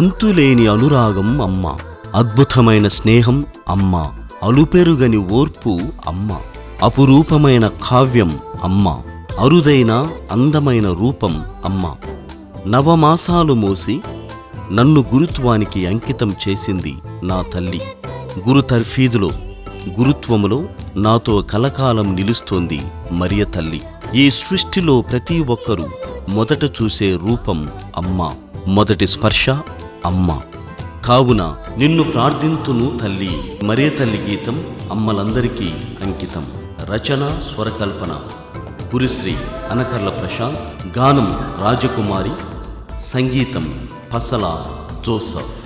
అంతులేని అనురాగం అమ్మ, అద్భుతమైన స్నేహం అమ్మ, అలుపెరుగని ఓర్పు అమ్మ, అపురూపమైన కావ్యం అమ్మ, అరుదైన అందమైన రూపం అమ్మ. నవమాసాలు మోసి నన్ను గురుత్వానికి అంకితం చేసింది నా తల్లి. గురు తర్ఫీదులో, గురుత్వములో నాతో కలకాలం నిలుస్తోంది మరియ తల్లి. ఈ సృష్టిలో ప్రతి ఒక్కరూ మొదట చూసే రూపం అమ్మ, మొదటి స్పర్శ అమ్మ. కావున నిన్ను ప్రార్థింతును తల్లి. మరియ తల్లి గీతం అమ్మలందరికీ అంకితం. రచన స్వరకల్పన పురిశ్రీ అనకర్ల ప్రశాంత్, గానం రాజకుమారి, సంగీతం పసల జోసఫ్.